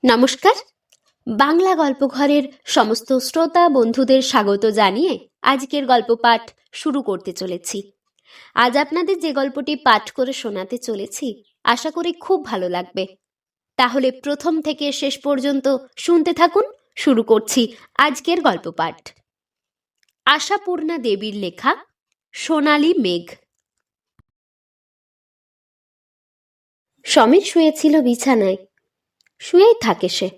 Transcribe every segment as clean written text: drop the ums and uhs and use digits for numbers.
নমস্কার। বাংলা গল্পঘরের সমস্ত শ্রোতা বন্ধুদের স্বাগত জানিয়ে আজকের গল্প পাঠ শুরু করতে চলেছি। আজ আপনাদের যে গল্পটি পাঠ করে শোনাতে চলেছি আশা করি খুব ভালো লাগবে। তাহলে প্রথম থেকে শেষ পর্যন্ত শুনতে থাকুন। শুরু করছি আজকের গল্প পাঠ। আশাপূর্ণা দেবীর লেখা সোনালী মেঘ। সমীর শুয়েছিল বিছানায়। শুয়েই থাকে সে।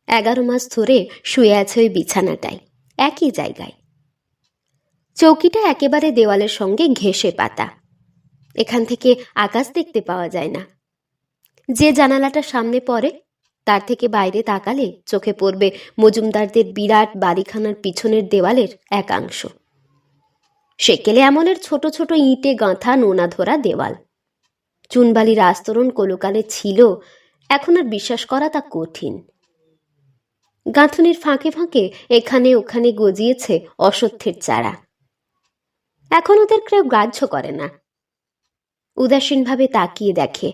11 মাস ধরে শুয়ে আছে ওই বিছানাটায়, একই জায়গায়। চৌকিটা একেবারে দেওয়ালের সঙ্গে ঘেঁষে পাতা। এখান থেকে আকাশ দেখতে পাওয়া যায় না। যে জানালাটা সামনে পড়ে তার থেকে বাইরে তাকালে চোখে পড়বে মজুমদারদের বিরাট বাড়িখানার পিছনের দেওয়ালের একাংশ। সেকেলে আমলের ছোট ছোট ইঁটে গাঁথা নোনা ধরা দেওয়াল। চুনবালির আস্তরণ কলকালে ছিল, এখন আর বিশ্বাস করা তা কঠিন। গাঁথুনির ফাঁকে ফাঁকে এখানে ওখানে গজিয়েছে অশ্বত্থের চারা। এখন ওদের কেউ গ্রাহ্য করে না। উদাসীনভাবে তাকিয়ে দেখে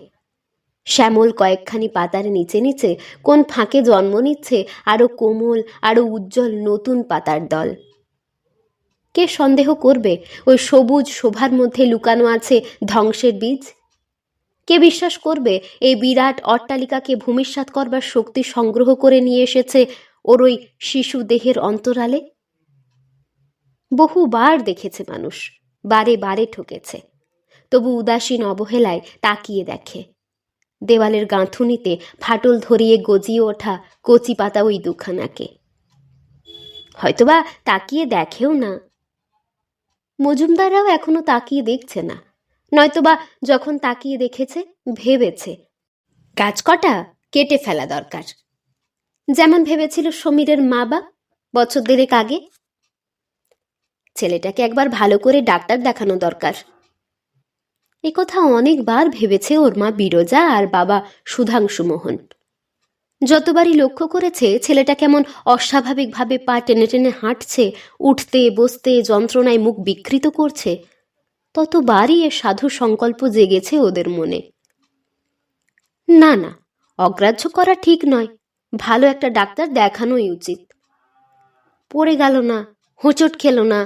শ্যামল কয়েকখানি পাতার নিচে নিচে কোন ফাঁকে জন্ম নিচ্ছে আরো কোমল, আরো উজ্জ্বল নতুন পাতার দল। কে সন্দেহ করবে ওই সবুজ শোভার মধ্যে লুকানো আছে ধ্বংসের বীজ? কে বিশ্বাস করবে এই বিরাট অট্টালিকাকে ভূমিসাৎ করবার শক্তি সংগ্রহ করে নিয়ে এসেছে ওর ওই শিশু দেহের অন্তরালে? বহুবার দেখেছে মানুষ, বারে বারে ঠকেছে, তবু উদাসীন অবহেলায় তাকিয়ে দেখে দেওয়ালের গাঁথুনিতে ফাটল ধরিয়ে গজিয়ে ওঠা কচি পাতা ওই দুখানাকে। হয়তোবা তাকিয়ে দেখেও না। মজুমদাররাও এখনো তাকিয়ে দেখছে না, নয়তোবা যখন তাকিয়ে দেখেছে ভেবেছে গাছ কটা কেটে ফেলা দরকার, যেমন ভেবেছিল সমীরের মা বাপ বছর দেড়েক আগে। ছেলেটাকে একবার ভালো করে ডাক্তার দেখানো দরকার। এ কথা অনেকবার ভেবেছে ওর মা বিরজা আর বাবা সুধাংশু মোহন। যতবারই লক্ষ্য করেছে ছেলেটা কেমন অস্বাভাবিকভাবে পা টেনে টেনে হাঁটছে, উঠতে বসতে যন্ত্রণায় মুখ বিকৃত করছে, ততবারই এ সাধু সংকল্প জেগেছে ওদের মনে। না না, অগ্রাহ্য করা ঠিক নয়, ভালো একটা ডাক্তার দেখানোই উচিত। পড়ে গেল না, হোঁচট খেল না,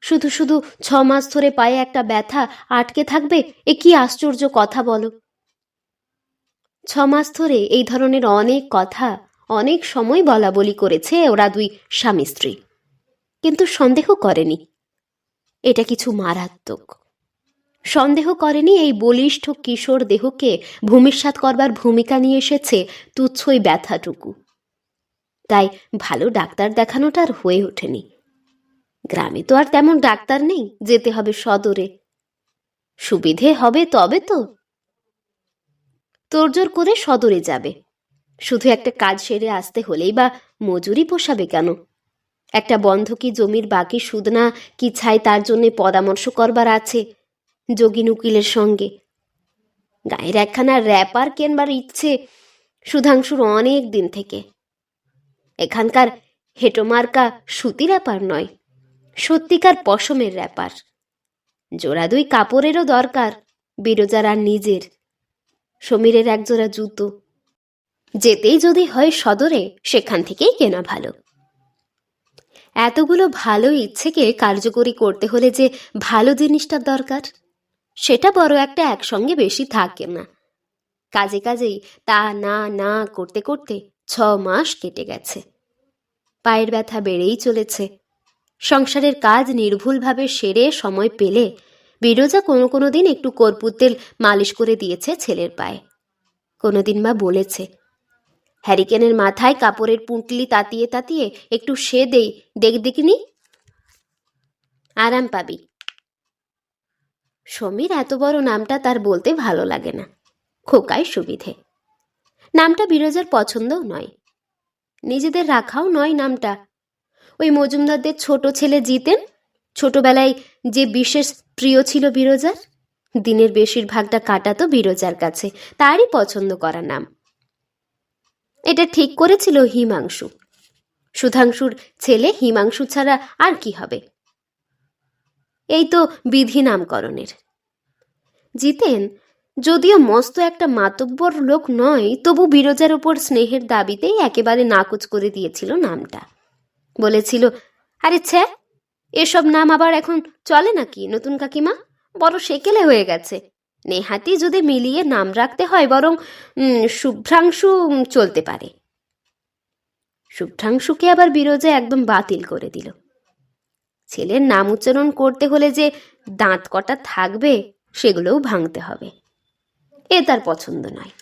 শুধু শুধু 6 মাস ধরে পায়ে একটা ব্যথা আটকে থাকবে, এ কি আশ্চর্য কথা বলো। 6 মাস ধরে এই ধরনের অনেক কথা অনেক সময় বলা বলি করেছে ওরা দুই স্বামী স্ত্রী, কিন্তু সন্দেহ করেনি এটা কিছু মারাত্মক। সন্দেহ করেনি এই বলিষ্ঠ কিশোর দেহকে ভূমিসাৎ করবার ভূমিকা নিয়ে এসেছে তুচ্ছই ব্যথাটুকু। তাই ভালো ডাক্তার দেখানোটা আর হয়ে ওঠেনি। গ্রামে তো আর তেমন ডাক্তার নেই, যেতে হবে সদরে। সুবিধে হবে তবে তো। তোড়জোড় করে সদরে যাবে। শুধু একটা কাজ সেরে আসতে হলেই বা মজুরি পোষাবে কেন? একটা বন্ধকি জমির বাকি সুদ না কি ছাই তার জন্যে পরামর্শ করবার আছে যোগীন উকিলের সঙ্গে। গায়ের একখানা র্যাপার কেনবার ইচ্ছে সুধাংশুর অনেক দিন থেকে। এখানকার হেটোমার্কা সুতি র্যাপার নয়, সত্যিকার পশমের র্যাপার। জোড়া দুই কাপড়েরও দরকার বিরজার আর নিজের। সমীরের একজোড়া জুতো। যেতেই যদি হয় সদরে, সেখান থেকেই কেনা ভালো। এতগুলো ভালো ইচ্ছেকে কার্যকরী করতে হলে যে ভালো জিনিসটার দরকার, সেটা বড় একটা একসঙ্গে বেশি থাকে না। কাজে কাজেই তা না না করতে করতে 6 মাস কেটে গেছে। পায়ের ব্যথা বেড়েই চলেছে। সংসারের কাজ নির্ভুলভাবে সেরে সময় পেলে বিরজা কোনো কোনো দিন একটু কর্পূর তেল মালিশ করে দিয়েছে ছেলের পায়ে। কোনোদিন বা বলেছে, হ্যারিকেনের মাথায় কাপড়ের পুঁটলি তাতিয়ে তাতিয়ে একটু সে দেই, দেখ দেখিনি, আরাম পাবি। সমীর এত বড় নামটা তার বলতে ভালো লাগে না, খোকায় সুবিধে। নামটা বিরজার পছন্দও নয়, নিজেদের রাখাও নয় নামটা। ওই মজুমদারদের ছোট ছেলে জিতেন ছোটবেলায় যে বিশেষ প্রিয় ছিল বিরজার, দিনের বেশিরভাগটা কাটাতো বিরজার কাছে, তারই পছন্দ করা নাম। এটা ঠিক করেছিল হিমাংশু। সুধাংশুর ছেলে হিমাংশু ছাড়া আর কি হবে? এই তো বিধি নামকরণের। জিতেন যদিও মস্ত একটা মাতব্বর লোক নয়, তবু বিরজার উপর স্নেহের দাবিতেই একেবারে নাকচ করে দিয়েছিল নামটা। বলেছিল, আরে ছ্যা, এসব নাম আবার এখন চলে নাকি নতুন কাকিমা? বড় সেকেলে হয়ে গেছে। নেহাতি যদি মিলিয়ে নাম রাখতে হয় বরং শুভ্রাংশু চলতে পারে। শুভ্রাংশুকে আবার বিরজা একদম বাতিল করে দিল। ছেলের নাম উচ্চারণ করতে হলে যে দাঁত কটা থাকবে সেগুলোও ভাঙতে হবে। এ তার পছন্দ নয়।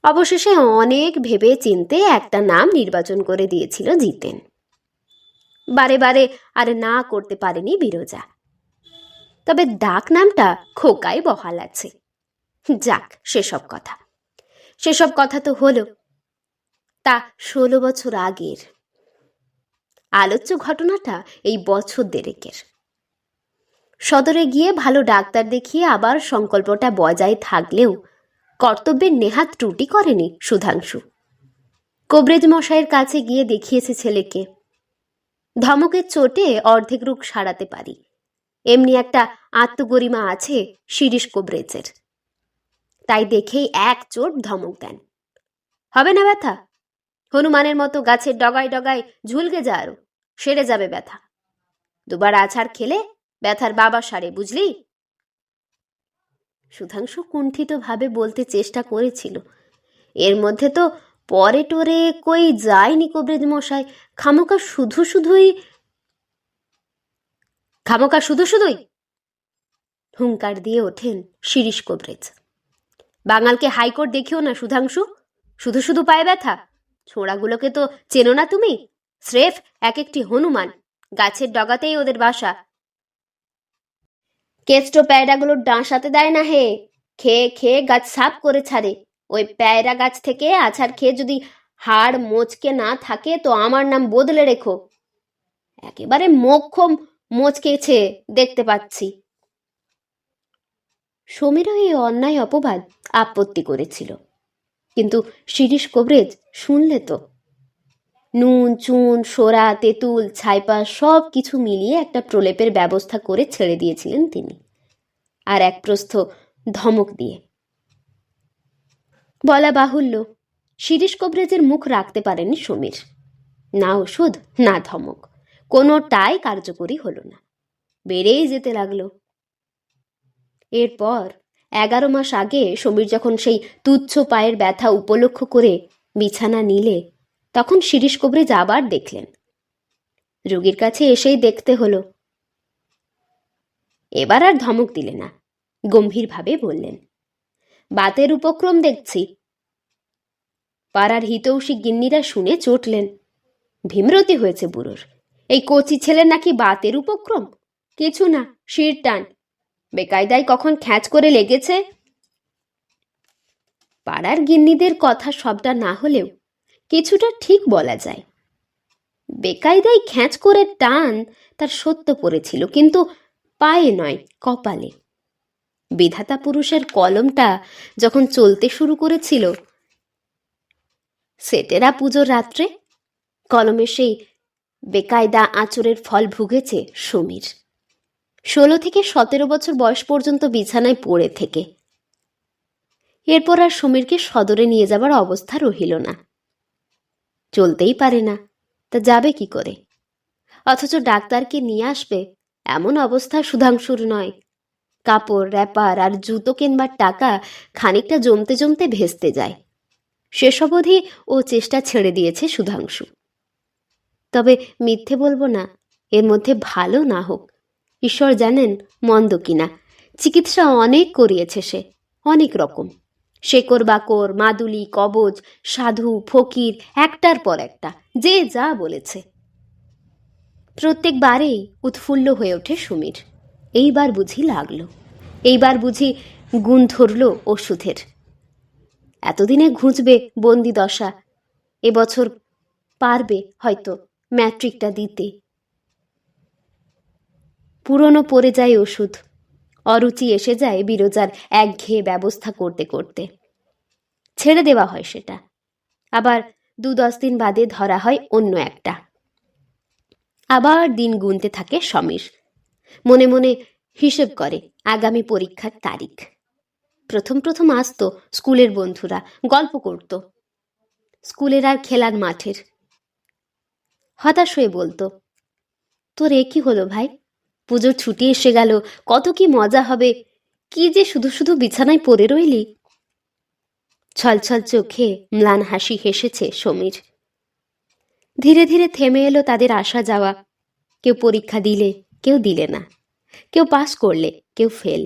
অবশেষে অনেক ভেবে চিনতে একটা নাম নির্বাচন করে দিয়েছিল জিতেন। বারে বারে আর না করতে পারেনি বিরজা। তবে ডাক নামটা খোকায় বহাল আছে। যাক, সেসব কথা তো হলো। তা 16 বছর আগের আলোচ্য ঘটনাটা এই বছর দেড়েকের। সদরে গিয়ে ভালো ডাক্তার দেখিয়ে আবার সংকল্পটা বজায় থাকলেও কর্তব্যের নেহাত ত্রুটি করেনি সুধাংশু। কবরেজ মশাইয়ের কাছে গিয়ে দেখিয়েছে ছেলেকে। ধমকের চোটে অর্ধেক রোগ সারাতে পারি, এমনি একটা আত্মগরিমা আছে শিরিষ কবরেজের। তাই দেখেই এক চোট ধমক দেন। হবে না ব্যথা? হনুমানের মতো গাছের ডগায় ডগায় ঝুলকে যা, আরো সেরে যাবে ব্যথা। দুবার আছাড় খেলে ব্যথার বাবা সারে, বুঝলি? সুধাংশু কুণ্ঠিত ভাবে বলতে চেষ্টা করেছিল, এর মধ্যে তো পরে টোরে কই যায়নি কবরেজ মশাই, খামোকা শুধু শুধুই হুঙ্কার দিয়ে ওঠেন শিরিষ কবরেজ। বাঙালকে হাইকোর্ট দেখিও না সুধাংশু, শুধু শুধু পায়ে ব্যথা। ছোঁড়াগুলোকে তো চেনো না তুমি? স্রেফ এক একটি হনুমান, গাছের ডগাতেই ওদের বাসা। কেষ্ট প্যায়রাগুলোর ডাঁশাতে দেয় না হে, খেয়ে খেয়ে গাছ সাফ করে ছাড়ে। ওই প্যায়রা গাছ থেকে আছাড় খেয়ে যদি হাড় মোচকে না থাকে তো আমার নাম বদলে রেখো। একেবারে মোক্ষম মোচকেছে দেখতে পাচ্ছি। সমীরও এই অন্যায় অপবাদ আপত্তি করেছিল, কিন্তু শিরিষ কবরেজ শুনলে তো। নুন চুন সোরা তেঁতুল ছাইপা সব কিছু মিলিয়ে একটা প্রলেপের ব্যবস্থা করে ছেড়ে দিয়েছিলেন তিনি, আর এক প্রস্থ ধমক দিয়ে। বলা বাহুল্য, শিরিষ কবরেজের মুখ রাখতে পারেনি সমীর। না ওষুধ না ধমক, কোনোটাই কার্যকরী হলো না, বেড়েই যেতে লাগলো। এরপর 11 মাস আগে সমীর যখন সেই তুচ্ছ পায়ের ব্যথা উপলক্ষ করে বিছানা নিলে, তখন শিরিষ কবরেজ আবার দেখলেন। রোগীর কাছে এসেই দেখতে হলো। এবার আর ধমক দিলে না, গম্ভীরভাবে বললেন, বাতের উপক্রম দেখছি। পাড়ার হিতৌষী গিন্নিরা শুনে চটলেন। ভীমরতি হয়েছে বুড়োর, এই কচি ছেলে নাকি বাতের উপক্রম? কিছু না, শির টান, বেকায়দায় কখন খ্যাঁচ করে লেগেছে। পাড়ার গিন্নিদের কথা সবটা না হলেও কিছুটা ঠিক বলা যায়। বেকায়দায় খ্যাঁচ করে টান তার সত্য পড়েছিল, কিন্তু পায়ে নয়, কপালে। বিধাতা পুরুষের কলমটা যখন চলতে শুরু করেছিল, সেটেরা পুজোর রাত্রে কলমের সেই বেকায়দা আঁচড়ের ফল ভুগেছে সমীর। 16 থেকে 17 বছর বয়স পর্যন্ত বিছানায় পড়ে থেকে। এরপর আর সমীরকে সদরে নিয়ে যাবার অবস্থা রহিল না। চলতেই পারে না, তা যাবে কি করে? অথচ ডাক্তারকে নিয়ে আসবে এমন অবস্থা সুধাংশুর নয়। কাপড় র্যাপার আর জুতো কেনবার টাকা খানিকটা জমতে জমতে ভেস্তে যায়। সেসব অবধি ও চেষ্টা ছেড়ে দিয়েছে সুধাংশু। তবে মিথ্যে বলবো না, এর মধ্যে ভালো না হোক, ঈশ্বর জানেন মন্দ কিনা, চিকিৎসা অনেক করিয়েছে সে, অনেক রকম। শেকড় বাকড়, মাদুলি, কবজ, সাধু, ফকির, একটার পর একটা, যে যা বলেছে। প্রত্যেকবারেই উৎফুল্ল হয়ে ওঠে সমীর। এইবার বুঝি লাগলো, এইবার বুঝি গুণ ধরল ওষুধের। এতদিনে ঘুঁচবে বন্দি দশা, এবছর পারবে হয়তো ম্যাট্রিকটা দিতে। পুরনো পড়ে যায় ওষুধ, অরুচি এসে যায় বিরজার একঘেয়ে ব্যবস্থা করতে করতে। ছেড়ে দেওয়া হয় সেটা, আবার 2-10 দিন বাদে ধরা হয় অন্য একটা। আবার দিন গুনতে থাকে সমীর, মনে মনে হিসেব করে আগামী পরীক্ষার তারিখ। প্রথম প্রথম আসতো স্কুলের বন্ধুরা, গল্প করত স্কুলের আর খেলার মাঠের। হতাশ হয়ে বলতো, তোর এ কি হলো ভাই, পুজোর ছুটি এসে গেল, কত কি মজা হবে, কি যে শুধু শুধু বিছানায় পড়ে রইলি। ছলছল চোখে ম্লান হাসি হেসেছে সমীর। ধীরে ধীরে থেমে এলো তাদের আসা যাওয়া। কেউ পরীক্ষা দিলে, কেউ দিলে না, কেউ পাস করলে, কেউ ফেল।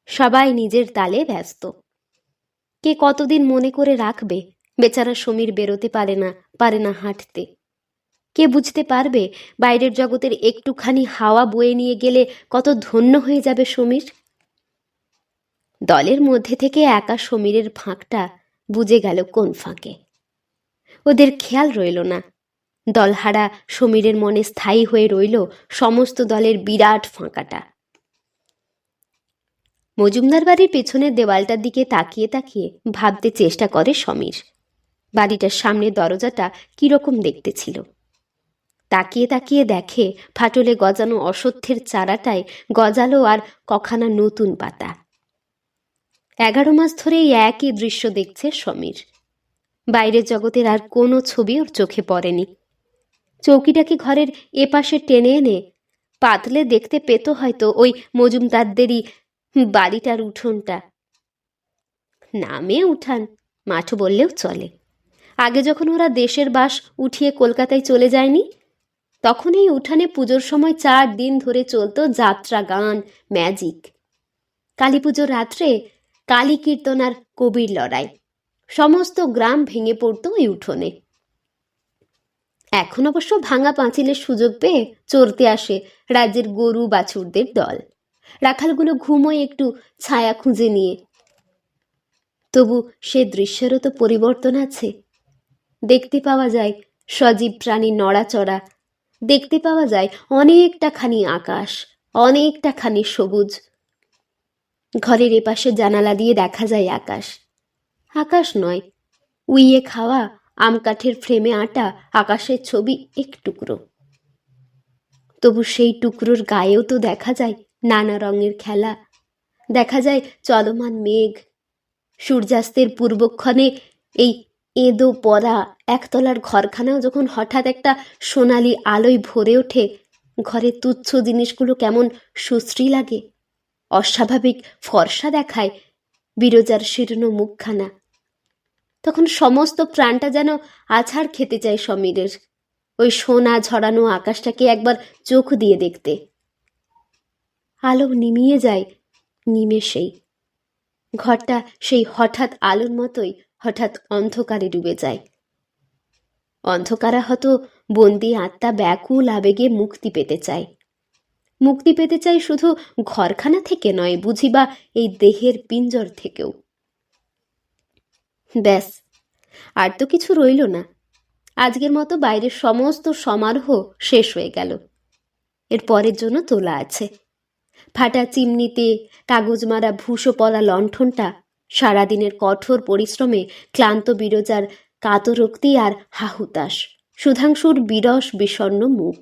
সবাই নিজের তালে ব্যস্ত। কে কতদিন মনে করে রাখবে বেচারা সমীর বেরোতে পারে না হাঁটতে। কে বুঝতে পারবে বাইরের জগতের একটুখানি হাওয়া বয়ে নিয়ে গেলে কত ধন্য হয়ে যাবে সমীর। দলের মধ্যে থেকে একা সমীরের ফাঁকটা বুঝে গেল কোন ফাঁকে। ওদের খেয়াল রইল না। দলহারা সমীরের মনে স্থায়ী হয়ে রইল সমস্ত দলের বিরাট ফাঁকাটা। মজুমদার বাড়ির পেছনের দেওয়ালটার দিকে তাকিয়ে তাকিয়ে ভাবতে চেষ্টা করে সমীর। বাড়িটার সামনের দরজাটা কিরকম দেখতে ছিল। তাকিয়ে তাকিয়ে দেখে ফাটলে গজানো অশ্বত্থের চারাটায় গজালো আর কখানা নতুন পাতা। 11 মাস ধরে এই একই দৃশ্য দেখছে সমীর। বাইরের জগতের আর কোনো ছবি ওর চোখে পড়েনি। চৌকিটাকে ঘরের এপাশে টেনে এনে পাতলে দেখতে পেত হয়তো ওই মজুমদারদেরই বাড়িটার উঠোনটা। নামে উঠান, মাঠ বললেও চলে। আগে যখন ওরা দেশের বাস উঠিয়ে কলকাতায় চলে যায়নি, তখন এই উঠানে পুজোর সময় 4 দিন ধরে চলতো যাত্রা গান, ম্যাজিক। কালী পুজোর রাত্রে কালী কীর্তন আর কবির লড়াই। সমস্ত গ্রাম ভেঙে পড়তো ওই উঠোনে। এখন অবশ্য ভাঙা পাঁচিলের সুযোগ পেয়ে চড়তে আসে রাজ্যের গরু বাছুরদের দল। রাখালগুলো ঘুমোয় একটু ছায়া খুঁজে নিয়ে। তবু সে দৃশ্যেরও তো পরিবর্তন আছে। দেখতে পাওয়া যায় সজীব প্রাণীর নড়াচড়া, দেখতে পাওয়া যায় অনেকটা খানি আকাশ, অনেকটা খানি সবুজ। ঘরের এপাশে জানালা দিয়ে দেখা যায় আকাশ। আকাশ নয়, উইয়ে খাওয়া আম কাঠের ফ্রেমে আটা আকাশের ছবি এক টুকরো। তবু সেই টুকরোর গায়েও তো দেখা যায় নানা রঙের খেলা। দেখা যায় চলমান মেঘ। সূর্যাস্তের পূর্বক্ষণে এই এঁদো পরা একতলার ঘরখানাও যখন হঠাৎ একটা সোনালি আলোয় ভরে ওঠে, ঘরের তুচ্ছ জিনিসগুলো কেমন সুশ্রী লাগে, অস্বাভাবিক ফর্সা দেখায় বিরজার শীর্ণ মুখখানা। তখন সমস্ত প্রাণটা যেন আছাড় খেতে চায় সমীরের, ওই সোনা ঝরানো আকাশটাকে একবার চোখ দিয়ে দেখতে। আলো নিমিয়ে যায় নিমেষেই। ঘরটা সেই হঠাৎ আলোর মতোই হঠাৎ অন্ধকারে ডুবে যায়। অন্ধকারাহত বন্দি আত্মা ব্যাকুল আবেগে মুক্তি পেতে চায়। মুক্তি পেতে চাই শুধু ঘরখানা থেকে নয়, বুঝিবা এই দেহের পিঞ্জর থেকেও। ব্যাস, আর তো কিছু রইল না। আজকের মতো বাইরের সমস্ত সমারোহ শেষ হয়ে গেল। এর পরের জন্য তোলা আছে। ফাটা চিমনিতে কাগজ মারা ভুষো পড়া লণ্ঠনটা সারাদিনের কঠোর পরিশ্রমে ক্লান্ত বিরজার কাতরোক্তি আর হাহুতাশ, সুধাংশুর বিরস বিষণ্ণ মুখ,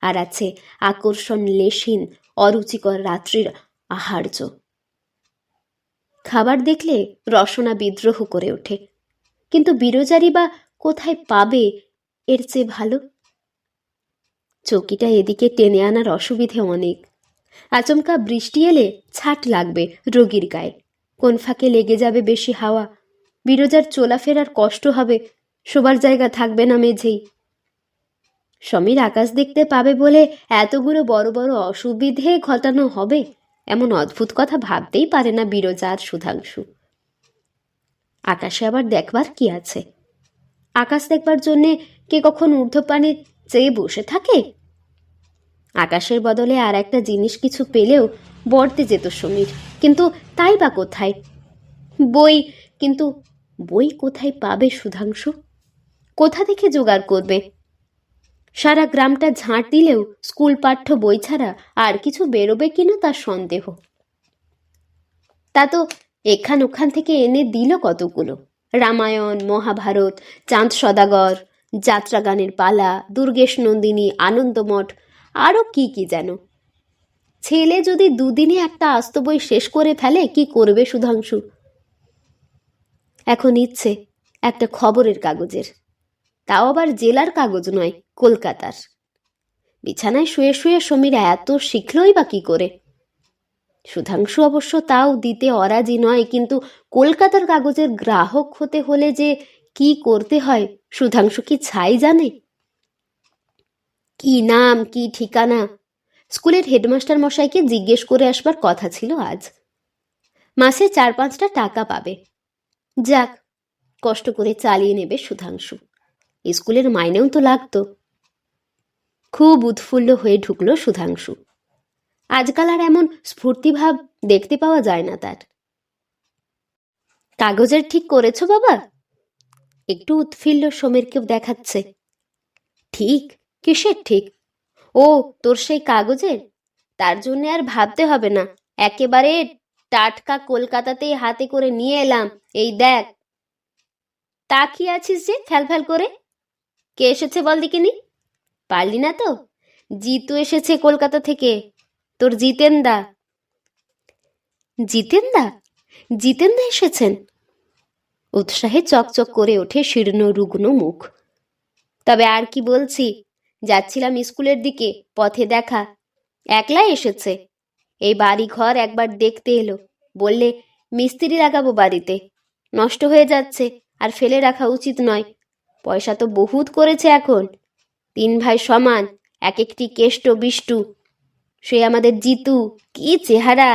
আর আছে আকর্ষণ লেশহীন অরুচিকর রাত্রির আহার্য। খাবার দেখলে রসনা বিদ্রোহ করে ওঠে, কিন্তু বিরজারই বা কোথায় পাবে এর চেয়ে ভালো? চৌকিটা এদিকে টেনে আনার অসুবিধে অনেক। আচমকা বৃষ্টি এলে ছাট লাগবে রোগীর গায়ে, কোন ফাঁকে লেগে যাবে বেশি হাওয়া, বিরজার চলাফেরার কষ্ট হবে, শোবার জায়গা থাকবে না মেঝেই। সমীর আকাশ দেখতে পাবে বলে এতগুলো বড় বড় অসুবিধে ঘটানো হবে, এমন অদ্ভুত কথা ভাবতেই পারে না বিরজা আর সুধাংশু। আকাশে আবার দেখবার কি আছে? আকাশ দেখবার জন্যে কে কখন ঊর্ধ্বপানে চেয়ে বসে থাকে? আকাশের বদলে আর একটা জিনিস কিছু পেলেও বর্তে যেত সমীর, কিন্তু তাই বা কোথায়? বই, কিন্তু বই কোথায় পাবে সুধাংশু? কোথা থেকে জোগাড় করবে? সারা গ্রামটা ঝাঁট দিলেও স্কুল পাঠ্য বই ছাড়া আর কিছু বেরোবে কিনা তার সন্দেহ। তা তো এখান ওখান থেকে এনে দিল কতগুলো, রামায়ণ, মহাভারত, চাঁদ সদাগর, যাত্রা গানের পালা, দুর্গেশ নন্দিনী, আনন্দমঠ, আরও কি কি যেন। ছেলে যদি দুদিনে একটা আস্ত বই শেষ করে ফেলে কি করবে সুধাংশু? এখন ইচ্ছে একটা খবরের কাগজের, তাও আবার জেলার কাগজ নয়, কলকাতার। বিছানায় শুয়ে শুয়ে সমীর এত শিখলই বা কি করে? সুধাংশু অবশ্য তাও দিতে অরাজি নয়, কিন্তু কলকাতার কাগজের গ্রাহক হতে হলে যে কি করতে হয় সুধাংশু কি ছাই জানে? কি নাম, কি ঠিকানা, স্কুলের হেডমাস্টার মশাইকে জিজ্ঞেস করে আসবার কথা ছিল আজ। মাসে 4-5টা টাকা পাবে। যাক, কষ্ট করে চালিয়ে নেবে সুধাংশু, স্কুলের মাইনেও তো লাগতো। খুব উৎফুল্ল হয়ে ঢুকল সুধাংশু। আজকাল আর এমন স্ফূর্তিভাব দেখতে পাওয়া যায় না তার। কাগজের ঠিক করেছো বাবা? একটু উৎফুল্ল সমীরকেও দেখাচ্ছে। ঠিক? কিসের ঠিক? ও, তোর সেই কাগজের? তার জন্য আর ভাবতে হবে না, একেবারে টাটকা কলকাতাতেই হাতে করে নিয়ে এলাম, এই দেখ। তাকিয়ে আছিস যে ফ্যাল করে? কে এসেছে বল দেখিনি? পারলি না তো? জিতু এসেছে কলকাতা থেকে, তোর জিতেনদা। জিতেনদা? জিতেনদা এসেছেন? উৎসাহে চকচক করে ওঠে শীর্ণ রুগ্ন মুখ। তবে আর কি বলছি, যাচ্ছিলাম স্কুলের দিকে, পথে দেখা, একলাই এসেছে। এই বাড়ি ঘর একবার দেখতে এলো, বললে মিস্ত্রি লাগাবো বাড়িতে, নষ্ট হয়ে যাচ্ছে আর ফেলে রাখা উচিত নয়। পয়সা তো বহুত করেছে এখন, 3 ভাই সমান, এক একটি কেষ্ট বিষ্টু। সে আমাদের জিতু, কি চেহারা,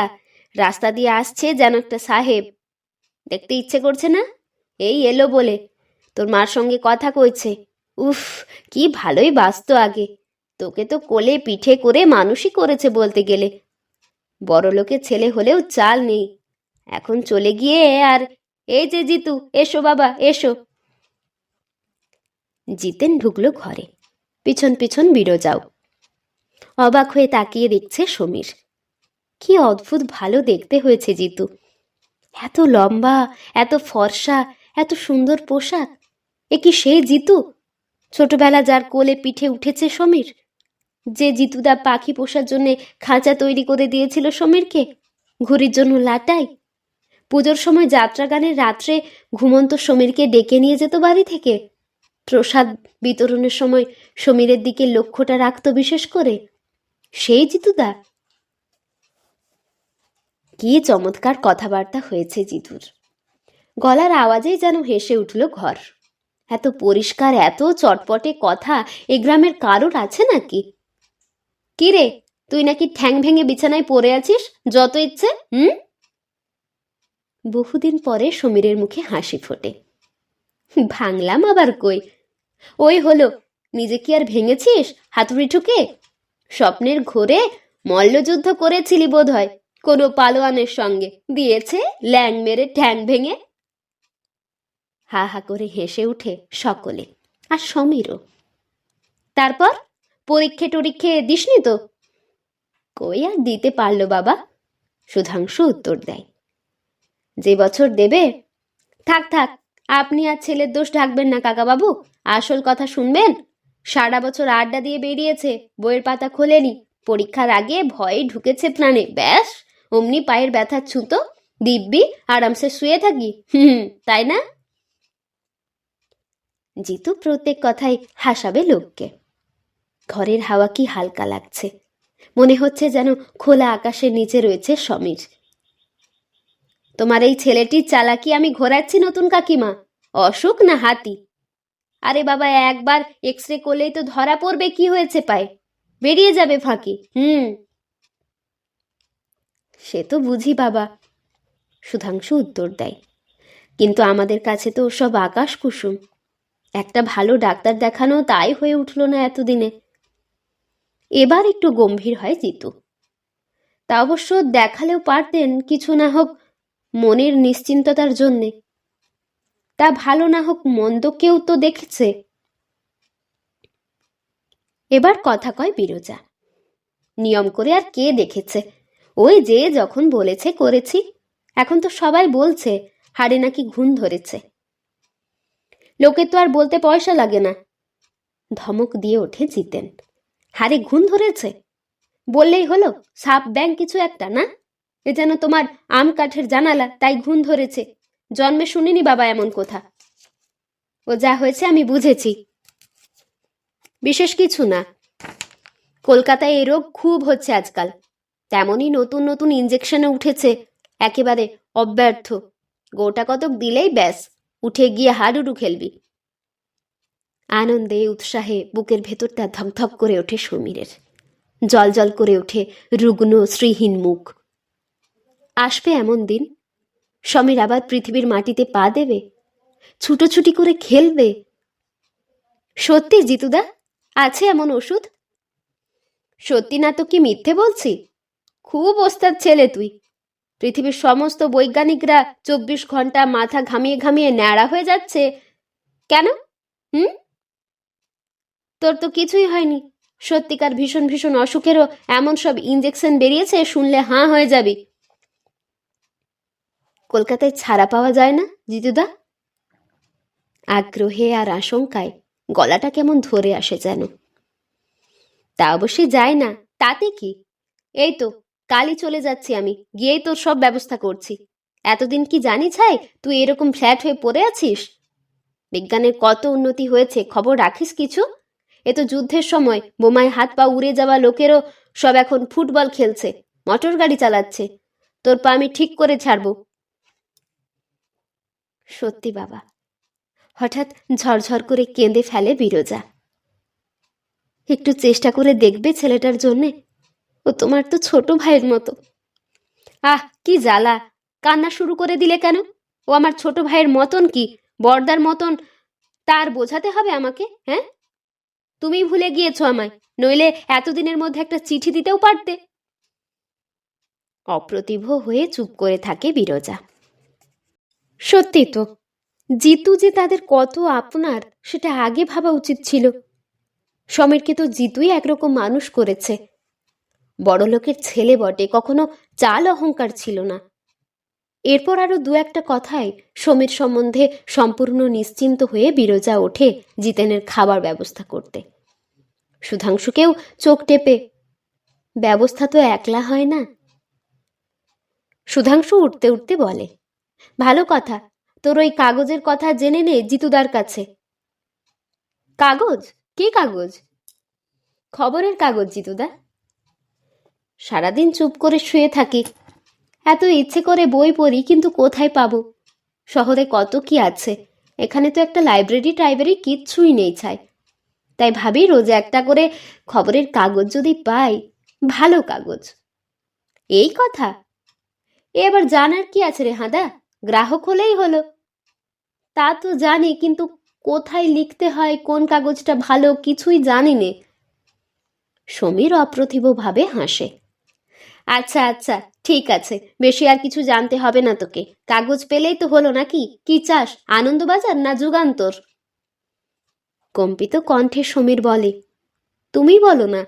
রাস্তা দিয়ে আসছে যেন একটা সাহেব। দেখতে ইচ্ছে করছে না? এই এলো বলে তোর মার সঙ্গে কথা কইছে। উফ, কি ভালোই বাসতো আগে, তোকে তো কোলে পিঠে করে মানুষই করেছে বলতে গেলে। বড়লোকের ছেলে হলেও চাল নেই, এখন চলে গিয়ে আর। এই যে জিতু, এসো বাবা এসো। জিতেন ঢুকলো ঘরে, পিছন পিছন বিরোজাও। অবাক হয়ে তাকিয়ে দেখছে সমীর। কি অদ্ভুত ভালো দেখতে হয়েছে জিতু, এত লম্বা, এত ফর্সা, এত সুন্দর পোশাক। এ কি সেই জিতু ছোটবেলা যার কোলে পিঠে উঠেছে সমীর? যে জিতুদা পাখি পোষার জন্যে খাঁচা তৈরি করে দিয়েছিল সমীরকে, ঘুড়ির জন্য লাটাই, পুজোর সময় যাত্রা গানের রাত্রে ঘুমন্ত সমীরকে ডেকে নিয়ে যেত বাড়ি থেকে, প্রসাদ বিতরণের সময় সমীরের দিকে লক্ষ্যটা রাখত বিশেষ করে, সেই জিতুদা? কি চমৎকার কথাবার্তা হয়েছে জিতুর, গলার আওয়াজেই যেন হেসে উঠল ঘর। এত পরিষ্কার, এত চটপটে কথা এ গ্রামের কারোর আছে নাকি? কি রে, তুই নাকি ঠ্যাং ভেঙে বিছানায় পড়ে আছিস যত ইচ্ছে? বহুদিন পরে সমীরের মুখে হাসি ফোটে। ভাঙলাম আবার কই, ওই হলো, নিজে কি আর ভেঙেছিস হাতুড়ি ঠুকে? স্বপ্নের ঘোরে মল্লযুদ্ধ করেছিলি বোধ হয় কোনো পালোয়ানের সঙ্গে, দিয়েছে ল্যাং মেরে ঠ্যাং ভেঙে। হা হা করে হেসে উঠে সকলে, আর সমীরও। তারপর পরীক্ষে টরীক্ষে দিসনি তো? কই আর দিতে পারলো বাবা, সুধাংশু উত্তর দেয়। যে বছর দেবে। থাক থাক, আপনি আর ছেলের দোষ ঢাকবেন না কাকাবাবু, আসল কথা শুনবেন। সারা বছর আড্ডা দিয়ে বেরিয়েছে, বইয়ের পাতা খোলেনি, পরীক্ষার আগে ভয়ে ঢুকেছে প্রাণে, ব্যাস অমনি পায়ের ব্যথা ছুতো, দিব্যি আরামসে শুয়ে থাকি। তাই না? জিতু প্রত্যেক কথাই হাসাবে লোককে। ঘরের হাওয়া কি হালকা লাগছে, মনে হচ্ছে যেন খোলা আকাশের নিচে রয়েছে সমীর। তোমার এই ছেলেটির চালাকি আমি ঘোরাচ্ছি নতুন কাকিমা, অসুখ না হাতি? আরে বাবা, একবার এক্সরে করলেই তো ধরা পড়বে কি হয়েছে পায়ে, বেরিয়ে যাবে ফাঁকি। সে তো বুঝি বাবা, সুধাংশু উত্তর দেয়, কিন্তু আমাদের কাছে তো সব আকাশ কুসুম। একটা ভালো ডাক্তার দেখানো তাই হয়ে উঠল না এতদিনে। এবার একটু গম্ভীর হয় জিতু। তা অবশ্য দেখালেও পারতেন, কিছু না হোক মনের নিশ্চিন্ততার জন্যে। তা ভালো না হোক মন্দ কেউ তো দেখেছে। এবার কথা কয় বিরজা। নিয়ম করে আর কে দেখেছে, ওই যে যখন বলেছে করেছি। এখন তো সবাই বলছে হাড়ে নাকি ঘুণ ধরেছে। লোকের তো আর বলতে পয়সা লাগে না। ধমক দিয়ে ওঠে জিতেন। হাড়ে ঘুণ ধরেছে? বললেই হলো, সাপ ব্যাং কিছু একটা না? এ যেন তোমার আম কাঠের জানালা, তাই ঘুণ ধরেছে। জন্মে শুনিনি বাবা এমন কথা। ও যা হয়েছে আমি বুঝেছি, বিশেষ কিছু না। কলকাতায় এই রোগ খুব হচ্ছে আজকাল, তেমনই নতুন নতুন ইঞ্জেকশনে উঠেছে, একেবারে অব্যর্থ। গোটা কতক দিলেই ব্যাস, উঠে গিয়ে হাডুডু খেলবি। আনন্দে উৎসাহে বুকের ভেতরটা ধকধক করে ওঠে সমীরের, জল জল করে ওঠে রুগ্ন শ্রীহীন মুখ। আসবে এমন দিন, সমীর আবার পৃথিবীর মাটিতে পা দেবে, ছুটোছুটি করে খেলবে। সত্যি জিতুদা, আছে এমন ওষুধ? সত্যি না তো কি মিথ্যে বলছি? খুব ওস্তাদ ছেলে তুই। পৃথিবীর সমস্ত বৈজ্ঞানিকরা 24 ঘন্টা মাথা ঘামিয়ে ঘামিয়ে ন্যাড়া হয়ে যাচ্ছে কেন? হুম, তোর তো কিছুই হয়নি। সত্যিকার ভীষণ ভীষণ অসুখেরও এমন সব ইঞ্জেকশন বেরিয়েছে, শুনলে হাঁ হয়ে যাবি। কলকাতায় ছাড়া পাওয়া যায় না জিতুদা? আগ্রহে আর আশঙ্কায় গলাটা কেমন ধরে আসে যেন। তা অবশ্যই যায় না, তাতে কি? এই তো কালই চলে যাচ্ছি আমি, গিয়েই তোর সব ব্যবস্থা করছি। এতদিন কি জানি ছাই তুই এরকম ফ্ল্যাট হয়ে পড়ে আছিস? বিজ্ঞানের কত উন্নতি হয়েছে, খবর রাখিস কিছু? এ তো যুদ্ধের সময় বোমায় হাত পা উড়ে যাওয়া লোকেরও সব এখন ফুটবল খেলছে, মোটর গাড়ি চালাচ্ছে। তোর পা আমি ঠিক করে ছাড়বো। সত্যি বাবা, হঠাৎ ঝরঝর করে কেঁদে ফেলে বিরজা। একটু চেষ্টা করে দেখবে ছেলেটার জন্যে, ও তোমার তো ছোট ভাইয়ের মতো। আহ কি জ্বালা, কান্না শুরু করে দিলে কেন? ও আমার ছোট ভাইয়ের মতন কি বর্দার মতন তার বোঝাতে হবে আমাকে? হ্যাঁ, তুমি ভুলে গিয়েছো আমায়, নইলে এতদিনের মধ্যে একটা চিঠি দিতেও পারতে। অপ্রতিভ হয়ে চুপ করে থাকে বিরজা। সত্যি তো, জিতু যে তাদের কত আপনার সেটা আগে ভাবা উচিত ছিল। সমীরকে তো জিতুই একরকম মানুষ করেছে। বড়লোকের ছেলে বটে, কখনো চাল অহংকার ছিল না। এরপর আরো দু একটা কথায় সমীর সম্বন্ধে সম্পূর্ণ নিশ্চিন্ত হয়ে বিরজা ওঠে জিতেনের খাবার ব্যবস্থা করতে। সুধাংশুকেও চোখ টেপে, ব্যবস্থা তো একলা হয় না। সুধাংশু উঠতে উঠতে বলে, ভালো কথা, তোর ওই কাগজের কথা জেনে নে জিতুদার কাছে। কাগজ? কি কাগজ? খবরের কাগজ জিতুদা। সারাদিন চুপ করে শুয়ে থাকি, এত ইচ্ছে করে বই পড়ি, কিন্তু কোথায় পাবো? শহরে কত কি আছে, এখানে তো একটা লাইব্রেরি টাইব্রেরি কিচ্ছুই নেই ছাই। তাই ভাবি রোজ একটা করে খবরের কাগজ যদি পাই, ভালো কাগজ। এই কথা? এবার জানার কি আছে রে হাঁদা, গ্রাহক হলেই হলো। তা তো জানি, কিন্তু কোথায় লিখতে হয়, কোন কাগজটা ভালো, কিছুই জানি নে। সমীর অপ্রতিভভাবে হাসে। আচ্ছা আচ্ছা, ঠিক আছে, বেশি আর কিছু জানতে হবে না তোকে। কাগজ পেলেই তো হলো নাকি? কি চাস, আনন্দবাজার না যুগান্তর? কম্পিত কণ্ঠে সমীর বলে, তুমি বলো না।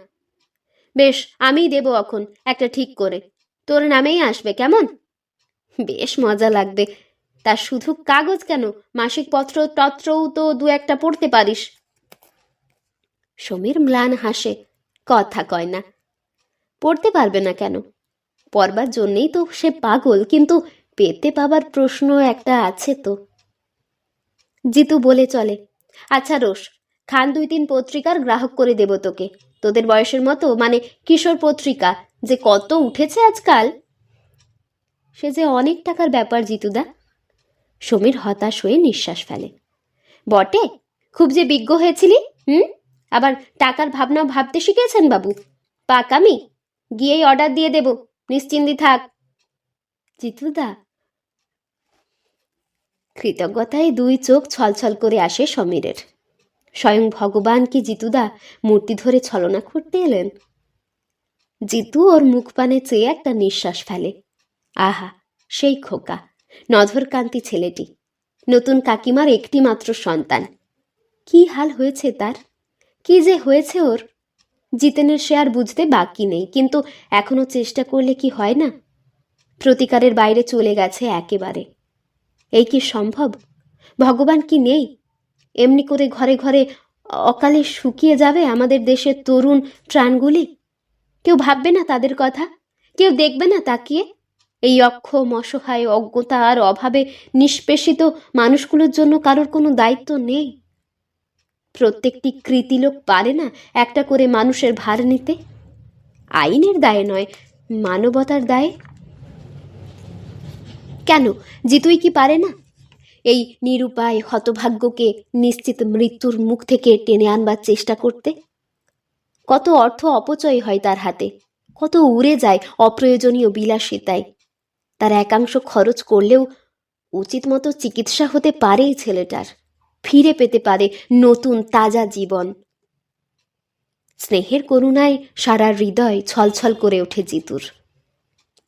বেশ, আমিই দেবো এখন একটা ঠিক করে, তোর নামেই আসবে, কেমন? বেশ মজা লাগবে। তা শুধু কাগজ কেন, মাসিক পত্র টত্রও তো দু একটা পড়তে পারিস। সমীর ম্লান হাসে, কথা কয় না। পড়তে পারবে না কেন? পড়বার জন্যেই তো সে পাগল, কিন্তু পেতে পাবার প্রশ্ন একটা আছে তো। জিতু বলে চলে, আচ্ছা রোশ, খান 2-3 পত্রিকার গ্রাহক করে দেব তোকে। তোদের বয়সের মতো, মানে কিশোর পত্রিকা যে কত উঠেছে আজকাল। সে যে অনেক টাকার ব্যাপার জিতুদা। সমীর হতাশ হয়ে নিঃশ্বাস ফেলে। বটে, খুব যে বিজ্ঞ হয়েছিলি। আবার টাকার ভাবনাও ভাবতে শিখেছেন বাবু। পাকামি, গিয়েই অর্ডার দিয়ে দেব, নিশ্চিন্তি থাক। জিতুদা, কৃতজ্ঞতায় 2 চোখ ছলছল করে আসে সমীরের। স্বয়ং ভগবান কি জিতুদা মূর্তি ধরে ছলনা করতে এলেন? জিতু ওর মুখ পানে চেয়ে একটা নিঃশ্বাস ফেলে। আহা, সেই খোকা, নধরকান্তি ছেলেটি, নতুন কাকিমার একটি মাত্র সন্তান। কি হাল হয়েছে তার, কি যে হয়েছে ওর! জিতেনের সে আর বুঝতে বাকি নেই, কিন্তু এখনো চেষ্টা করলে কি হয় না? প্রতিকারের বাইরে চলে গেছে একেবারে। এই কি সম্ভব? ভগবান কি নেই? এমনি করে ঘরে ঘরে অকালে শুকিয়ে যাবে আমাদের দেশের তরুণ প্রাণগুলি? কেউ ভাববে না তাদের কথা? কেউ দেখবে না তাকিয়ে? এই অক্ষম অসহায় অজ্ঞতা আর অভাবে নিষ্পেষিত মানুষগুলোর জন্য কারোর কোনো দায়িত্ব নেই? প্রত্যেকটি কৃতী লোক পারে না একটা করে মানুষের ভার নিতে? আইনের দায়ে নয়, মানবতার দায়ে। কেন জিতুই কি পারে না এই নিরুপায় হতভাগ্যকে নিশ্চিত মৃত্যুর মুখ থেকে টেনে আনবার চেষ্টা করতে? কত অর্থ অপচয় হয় তার হাতে, কত উড়ে যায় অপ্রয়োজনীয় বিলাসিতায়। তার একাংশ খরচ করলেও উচিত মতো চিকিৎসা হতে পারে এই ছেলেটার, ফিরে পেতে পারে নতুন তাজা জীবন। স্নেহের করুণায় সারা হৃদয় ছলছল করে ওঠে জিতুর।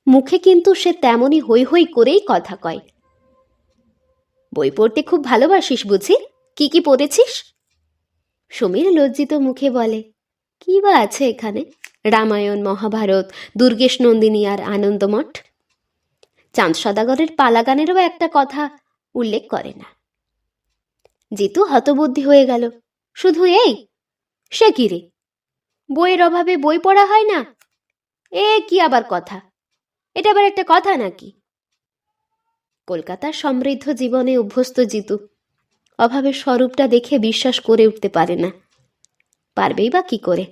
মুখে কিন্তু সে তেমনই হৈ হৈ করেই কথা কয়। বই পড়তে খুব ভালোবাসিস বুঝি? কি কি পড়েছিস? সমীর লজ্জিত মুখে বলে, কি বা আছে এখানে? রামায়ণ, মহাভারত, দুর্গেশ নন্দিনী আর আনন্দমঠ। চাঁদ সদাগরের পালাগানেরও একটা কথা উল্লেখ করে না। জিতু হতবুদ্ধি হয়ে গেল। শুধু এই? সে কি রে, বইয়ের অভাবে বই পড়া হয় না? এ কি আবার কথা? এটা আবার একটা কথা নাকি? কলকাতার সমৃদ্ধ জীবনে অভ্যস্ত জিতু অভাবের স্বরূপটা দেখে বিশ্বাস করে উঠতে পারে না। পারবেই বা কি করে?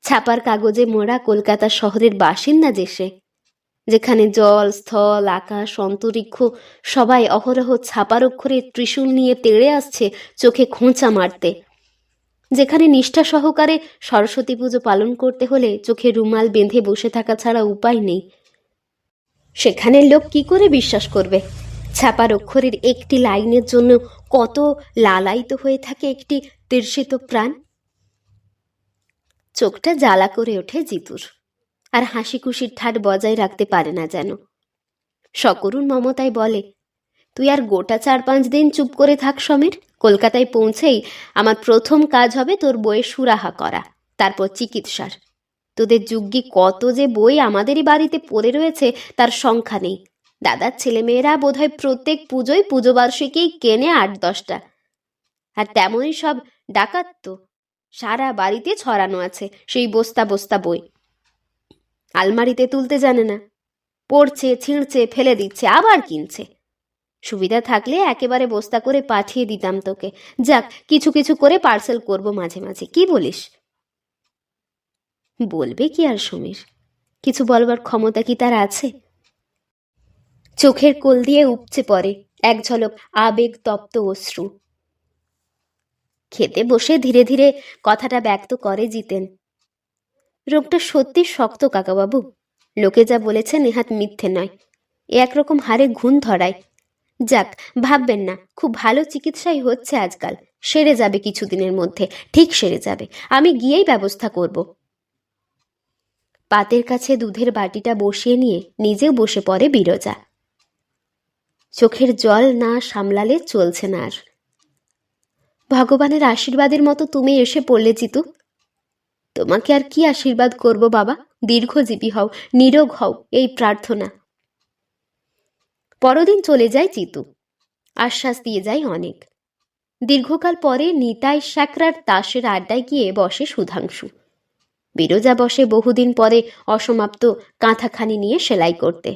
ছাপার কাগজে মোড়া কলকাতা শহরের বাসিন্দা যে সে, যেখানে জল, স্থল, আকাশ, অন্তরিক্ষ সবাই অহরহ ছাপার অক্ষরে ত্রিশূল নিয়ে তেড়ে আসছে চোখে খোঁচা মারতে, যেখানে নিষ্ঠা সহকারে সরস্বতী পুজো পালন করতে হলে চোখে রুমাল বেঁধে বসে থাকা ছাড়া উপায় নেই, সেখানের লোক কি করে বিশ্বাস করবে ছাপার অক্ষরের একটি লাইনের জন্য কত লালায়িত হয়ে থাকে একটি তৃষিত প্রাণ? চোখটা জ্বালা করে ওঠে জিতুর, আর হাসি খুশির ঠাট বজায় রাখতে পারে না যেন। সকরুণ মমতায় বলে, তুই আর গোটা 4-5 দিন চুপ করে থাক সমীর। কলকাতায় পৌঁছেই আমার প্রথম কাজ হবে তোর বইয়ের সুরাহা করা, তারপর চিকিৎসার। তোদের যুগ্যি কত যে বই আমাদেরই বাড়িতে পড়ে রয়েছে তার সংখ্যা নেই। দাদার ছেলেমেয়েরা বোধহয় প্রত্যেক পুজোয় পুজোবার্ষিকী কেনে 8-10টা, আর তেমনই সব ডাকাত তো সারা বাড়িতে ছড়ানো আছে সেই বস্তা বস্তা বই। আলমারিতে তুলতে জানে না, পড়ছে, ছিঁড়ছে, ফেলে দিচ্ছে, আবার কিনছে। সুবিধা থাকলে একেবারে বস্তা করে পাঠিয়ে দিতাম তোকে। যাক, কিছু কিছু করে পার্সেল করব মাঝে মাঝে, কি বলিস? বলবে কি আর সমীর? কিছু বলবার ক্ষমতা কি তার আছে? চোখের কোল দিয়ে উপচে পড়ে এক ঝলক আবেগ তপ্ত অশ্রু। খেতে বসে ধীরে ধীরে কথাটা ব্যক্ত করে জিতেন। রোগটা সত্যি শক্ত কাকাবাবু, লোকে যা বলেছে নেহাত মিথ্যে নয়। এ একরকম হাড়ে ঘুণ ধরায়। যাক, ভাববেন না, খুব ভালো চিকিৎসাই হচ্ছে আজকাল। সেরে যাবে কিছুদিনের মধ্যে, ঠিক সেরে যাবে। আমি গিয়েই ব্যবস্থা করব। পাতের কাছে দুধের বাটিটা বসিয়ে নিয়ে নিজেও বসে পড়ে বিরজা। চোখের জল না সামলালে চলছে না আর। ভগবানের আশীর্বাদের মতো তুমি এসে পড়লে জিতু। তোমাকে আর কি আশীর্বাদ করব বাবা? দীর্ঘজীবী হও, নিরোগ হও, এই প্রার্থনা। পরদিন চলে যায় জিতু, আশ্বাস দিয়ে যায় অনেক। দীর্ঘকাল পরে নিতাই স্যাকরার তাসের আড্ডায় গিয়ে বসে সুধাংশু। বিরজা বসে বহুদিন পরে অসমাপ্ত কাঁথাখানি নিয়ে সেলাই করতে।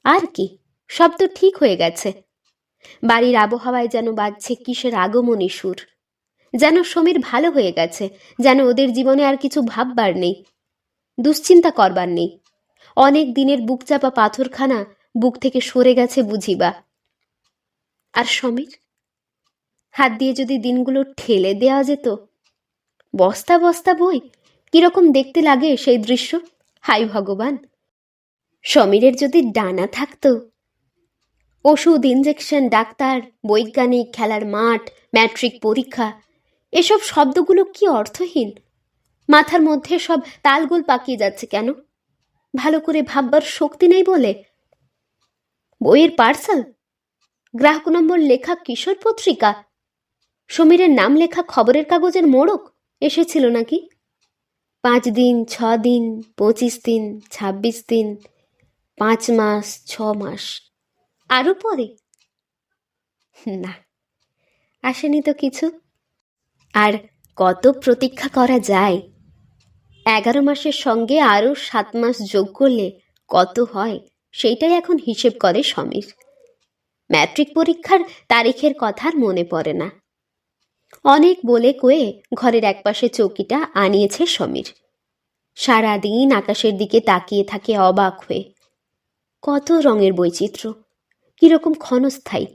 আর কি, সব তো ঠিক হয়ে গেছে। বাড়ির আবহাওয়ায় যেন বাজছে কিসের আগমনী সুর। যেন সমীর ভালো হয়ে গেছে, যেন ওদের জীবনে আর কিছু ভাববার নেই, দুশ্চিন্তা করবার নেই। অনেক দিনের বুকচাপা পাথরখানা বুক থেকে সরে গেছে বুঝিবা। আর সমীর, হাত দিয়ে যদি দিনগুলো ঠেলে দেওয়া যেত। বস্তা বস্তা বই, কিরকম দেখতে লাগে সেই দৃশ্য। হাই ভগবান, সমীরের যদি ডানা থাকতো। ওষুধ, ইঞ্জেকশন, ডাক্তার, বৈজ্ঞানিক, খেলার মাঠ, ম্যাট্রিক পরীক্ষা, এসব শব্দগুলো কি অর্থহীন? মাথার মধ্যে সব তালগোল পাকিয়ে যাচ্ছে কেন? ভালো করে ভাববার শক্তি নেই বলে? বইয়ের পার্সেল, গ্রাহক নম্বর লেখা কিশোর পত্রিকা, সমীরের নাম লেখা খবরের কাগজের মোড়ক এসেছিল নাকি? 5 দিন, 6 দিন, 25 দিন, 26 দিন, 5 মাস, 6 মাস, আরো পরে? না, আসেনি তো কিছু। আর কত প্রতীক্ষা করা যায়? 11 মাসের সঙ্গে আরও 7 মাস যোগ করলে কত হয় সেইটাই এখন হিসেব করে সমীর। ম্যাট্রিক পরীক্ষার তারিখের কথা আর মনে পড়ে না। অনেক বলে কয়ে ঘরের একপাশে চৌকিটা আনিয়েছে সমীর। সারাদিন আকাশের দিকে তাকিয়ে থাকে অবাক হয়ে। কত রঙের বৈচিত্র্য, কিরকম ক্ষণস্থায়ী।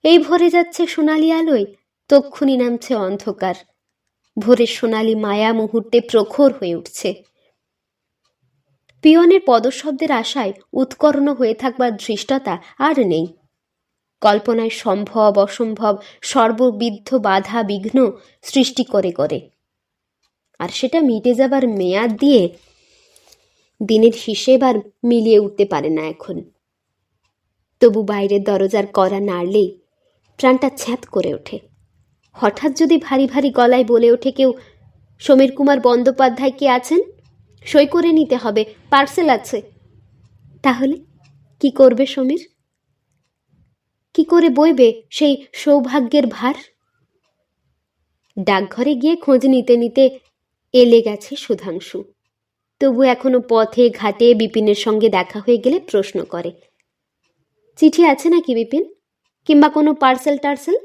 এই ভরে যাচ্ছে সোনালি আলোয়, তক্ষুনি নামছে অন্ধকার। ভোরের সোনালি মায়া মুহূর্তে প্রখর হয়ে উঠছে। পিয়নের পদশব্দের আশায় উৎকর্ণ হয়ে থাকবার ধৃষ্টতা আর নেই। কল্পনায় সম্ভব অসম্ভব সর্ববিধ বাধা বিঘ্ন সৃষ্টি করে করে, আর সেটা মিটে যাবার মেয়াদ দিয়ে দিনের হিসেব আর মিলিয়ে উঠতে পারে না এখন। তবু বাইরের দরজার কড়া নাড়লেই প্রাণটা ছ্যাঁত করে ওঠে। হঠাৎ যদি ভারী ভারী গলায় বলে ওঠে কেউ, সমীর কুমার বন্দ্যোপাধ্যায় কে আছেন, সই করে নিতে হবে, পার্সেল আছে। তাহলে কি করবে সমীর? কি করে বইবে সেই সৌভাগ্যের ভার? ডাকঘরে গিয়ে খোঁজ নিতে নিতে এলে গেছে সুধাংশু। তবু এখনো পথে ঘাটে বিপিনের সঙ্গে দেখা হয়ে গেলে প্রশ্ন করে, চিঠি আছে নাকি বিপিন, কিংবা কোনো পার্সেল টার্সেল?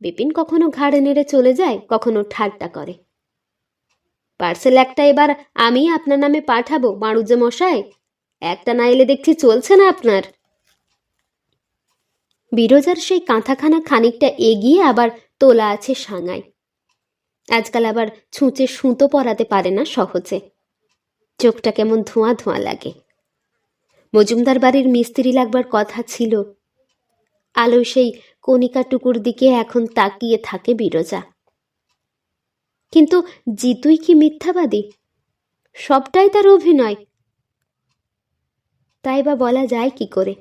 বিপিন কখনো ঘাড় নেড়ে চলে যায়, কখনো ঠাট্টা করে। পার্সেল একটা এবার আমি আপনার নামে পাঠাবো মারুজে মশাই, একটা না এলে দেখছি চলছে না আপনার। বিরোজার সেই কাঁথাখানা খানিকটা এগিয়ে আবার তোলা আছে সাঙায়। আজকাল আবার ছুঁচে সুতো পরাতে পারে না সহজে। চোখটা কেমন ধোঁয়া ধোঁয়া লাগে। মজুমদার বাড়ির মিস্ত্রি লাগবার কথা ছিল। আলো সেই কণিকাটুকুর দিকে এখন তাকিয়ে থাকে বিরোজা। কিন্তু জিতুই কি মিথ্যাবাদী? সবটাই তার অভিনয়। তাই বা বলা যায় কি করে?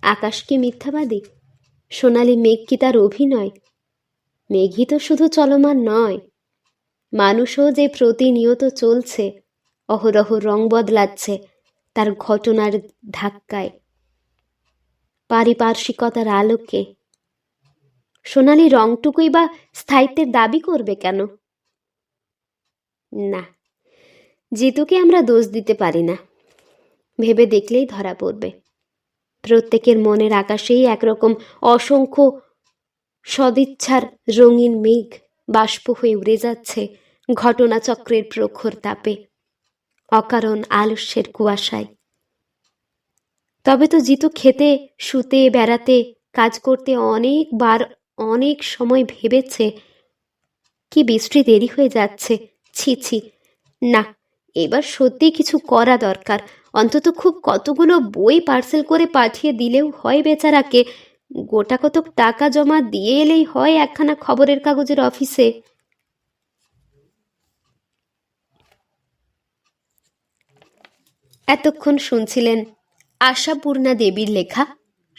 আকাশ কি মিথ্যাবাদী? সোনালি মেঘ কি তার অভিনয়? মেঘই তো শুধু চলমান নয়, মানুষও যে প্রতিনিয়ত চলছে, অহরহ রং বদলাচ্ছে তার ঘটনার ধাক্কায়, পারিপার্শ্বিকতার আলোকে। সোনালি রংটুকুই বা স্থায়িত্বের দাবি করবে কেন? না, জিতুকে আমরা দোষ দিতে পারি না। ভেবে দেখলেই ধরা পড়বে। প্রত্যেকের মনের আকাশেই একরকম অসংখ্য সদিচ্ছার রঙিন মেঘ বাষ্প হয়ে উড়ে যাচ্ছে ঘটনাচক্রের প্রখর তাপে, অকারণ আলস্যের কুয়াশায়। তবে তো জিতু খেতে শুতে বেড়াতে কাজ করতে অনেকবার অনেক সময় ভেবেছে, কি বৃষ্টি দেরি হয়ে যাচ্ছে, ছি ছি, না এবার সত্যি কিছু করা দরকার। অন্তত খুব কতগুলো বই পার্সেল করে পাঠিয়ে দিলেও হয় বেচারাকে, গোটা কতক টাকা জমা দিয়ে এলেই হয় একখানা খবরের কাগজের অফিসে। এতক্ষণ শুনছিলেন আশাপূর্ণা দেবীর লেখা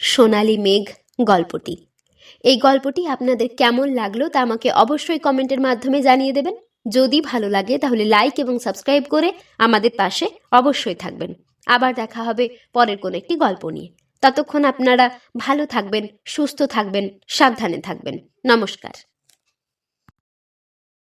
সোনালি মেঘ গল্পটি। এই গল্পটি আপনাদের কেমন লাগলো তা আমাকে অবশ্যই কমেন্টের মাধ্যমে জানিয়ে দেবেন। যদি ভালো লাগে তাহলে লাইক এবং সাবস্ক্রাইব করে আমাদের পাশে অবশ্যই থাকবেন। আবার দেখা হবে পরের কোনো একটি গল্প নিয়ে। ততক্ষণ আপনারা ভালো থাকবেন, সুস্থ থাকবেন, সাবধানে থাকবেন। নমস্কার।